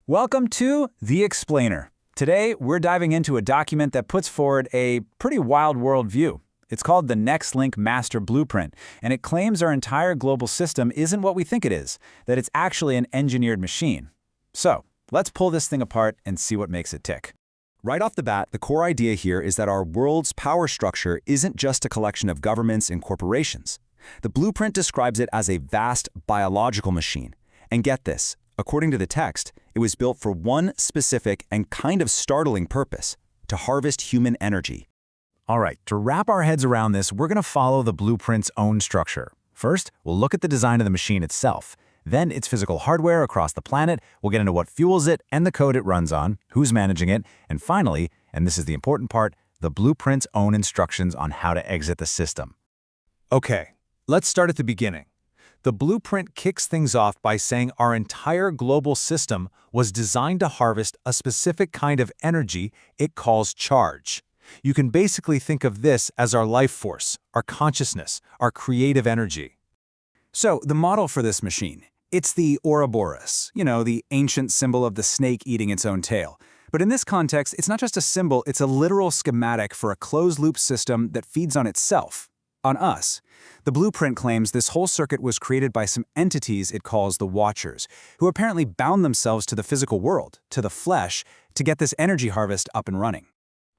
Welcome to The Explainer. Today, we're diving into a document that puts forward a pretty wild worldview. It's called the NexLink Master Blueprint, and it claims our entire global system isn't what we think it is, that it's actually an engineered machine. So, let's pull this thing apart and see what makes it tick. Right off the bat, the core idea here is that our world's power structure isn't just a collection of governments and corporations. The blueprint describes it as a vast biological machine. And get this, according to the text, it was built for one specific and kind of startling purpose: to harvest human energy. All right, to wrap our heads around this, we're going to follow the blueprint's own structure. First, we'll look at the design of the machine itself. Then its physical hardware across the planet. We'll get into what fuels it and the code it runs on, who's managing it, and finally, and this is the important part, the blueprint's own instructions on how to exit the system. Okay, let's start at the beginning. The blueprint kicks things off by saying our entire global system was designed to harvest a specific kind of energy it calls charge. You can basically think of this as our life force, our consciousness, our creative energy. So, the model for this machine, it's the Ouroboros, the ancient symbol of the snake eating its own tail. But in this context, it's not just a symbol, it's a literal schematic for a closed-loop system that feeds on itself, on us. The blueprint claims this whole circuit was created by some entities it calls the Watchers, who apparently bound themselves to the physical world, to the flesh, to get this energy harvest up and running.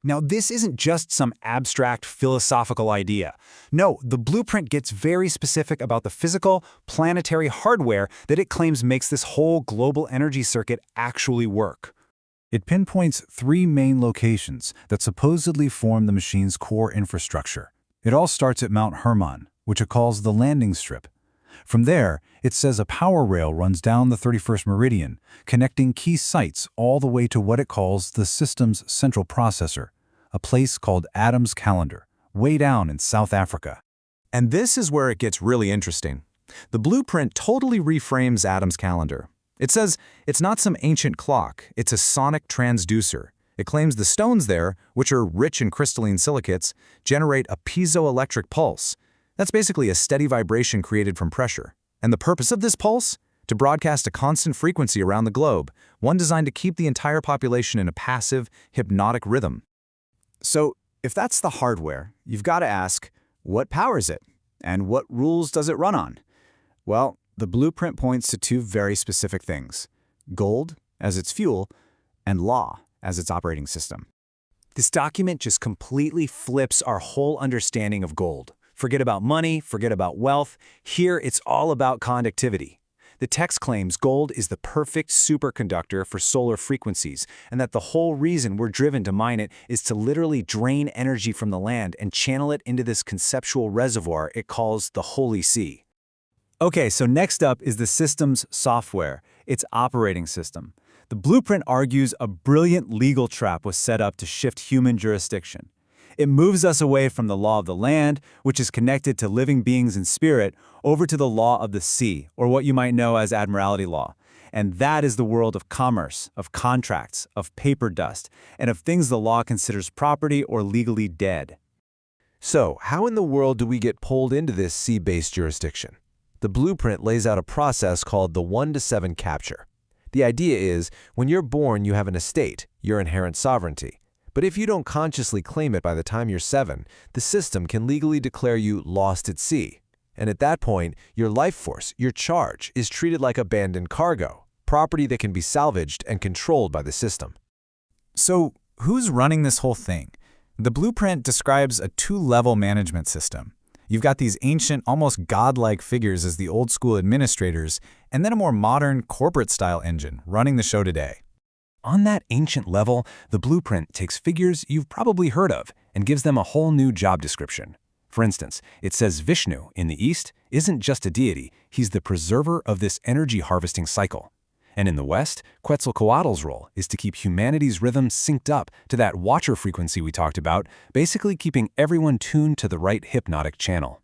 Now, this isn't just some abstract philosophical idea. No, the blueprint gets very specific about the physical, planetary hardware that it claims makes this whole global energy circuit actually work. It pinpoints three main locations that supposedly form the machine's core infrastructure. It all starts at Mount Hermon, which it calls the landing strip. From there, it says a power rail runs down the 31st Meridian, connecting key sites all the way to what it calls the system's central processor, a place called Adam's Calendar, way down in South Africa. And this is where it gets really interesting. The blueprint totally reframes Adam's Calendar. It says it's not some ancient clock, it's a sonic transducer. It claims the stones there, which are rich in crystalline silicates, generate a piezoelectric pulse. That's basically a steady vibration created from pressure. And the purpose of this pulse? To broadcast a constant frequency around the globe, one designed to keep the entire population in a passive, hypnotic rhythm. So, if that's the hardware, you've got to ask, what powers it? And what rules does it run on? Well, the blueprint points to two very specific things: gold as its fuel, and law as its operating system. This document just completely flips our whole understanding of gold. Forget about money, forget about wealth. Here, it's all about conductivity. The text claims gold is the perfect superconductor for solar frequencies, and that the whole reason we're driven to mine it is to literally drain energy from the land and channel it into this conceptual reservoir it calls the Holy See. Okay, so next up is the system's software, its operating system. The blueprint argues a brilliant legal trap was set up to shift human jurisdiction. It moves us away from the law of the land, which is connected to living beings in spirit, over to the law of the sea, or what you might know as admiralty law. And that is the world of commerce, of contracts, of paper dust, and of things the law considers property or legally dead. So, how in the world do we get pulled into this sea-based jurisdiction? The blueprint lays out a process called the 1-to-7 capture. The idea is, when you're born, you have an estate, your inherent sovereignty. But if you don't consciously claim it by the time you're 7, the system can legally declare you lost at sea. And at that point, your life force, your charge, is treated like abandoned cargo, property that can be salvaged and controlled by the system. So, who's running this whole thing? The blueprint describes a two-level management system. You've got these ancient, almost godlike figures as the old-school administrators, and then a more modern, corporate-style engine running the show today. On that ancient level, the blueprint takes figures you've probably heard of and gives them a whole new job description. For instance, it says Vishnu in the East isn't just a deity, he's the preserver of this energy harvesting cycle. And in the West, Quetzalcoatl's role is to keep humanity's rhythm synced up to that watcher frequency we talked about, basically keeping everyone tuned to the right hypnotic channel.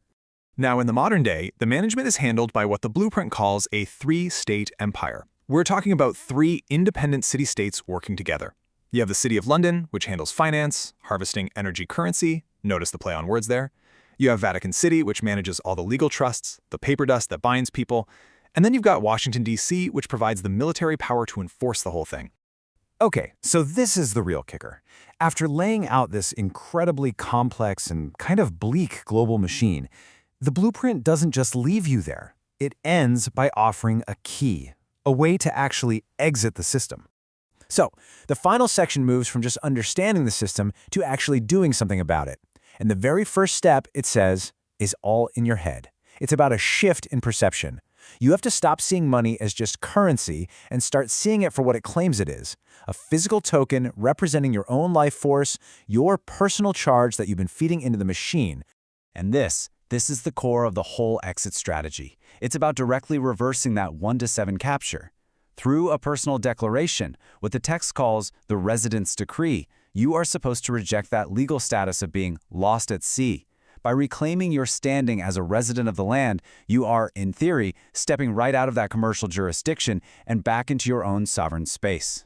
Now, in the modern day, the management is handled by what the blueprint calls a three-state empire. We're talking about three independent city-states working together. You have the City of London, which handles finance, harvesting energy currency, notice the play on words there. You have Vatican City, which manages all the legal trusts, the paper dust that binds people, And then you've got Washington, D.C., which provides the military power to enforce the whole thing. Okay, so this is the real kicker. After laying out this incredibly complex and kind of bleak global machine, the blueprint doesn't just leave you there. It ends by offering a key, a way to actually exit the system. So, the final section moves from just understanding the system to actually doing something about it. And the very first step, it says, is all in your head. It's about a shift in perception. You have to stop seeing money as just currency and start seeing it for what it claims it is, a physical token representing your own life force, your personal charge that you've been feeding into the machine. And this is the core of the whole exit strategy. It's about directly reversing that 1-to-7 capture. Through a personal declaration, what the text calls the residence decree, you are supposed to reject that legal status of being lost at sea. By reclaiming your standing as a resident of the land, you are, in theory, stepping right out of that commercial jurisdiction and back into your own sovereign space.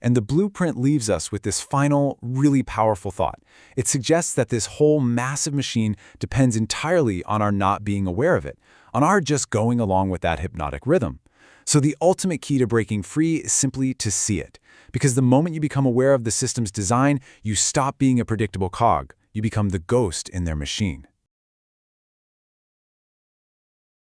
And the blueprint leaves us with this final, really powerful thought. It suggests that this whole massive machine depends entirely on our not being aware of it, on our just going along with that hypnotic rhythm. So the ultimate key to breaking free is simply to see it. Because the moment you become aware of the system's design, you stop being a predictable cog. You become the ghost in their machine.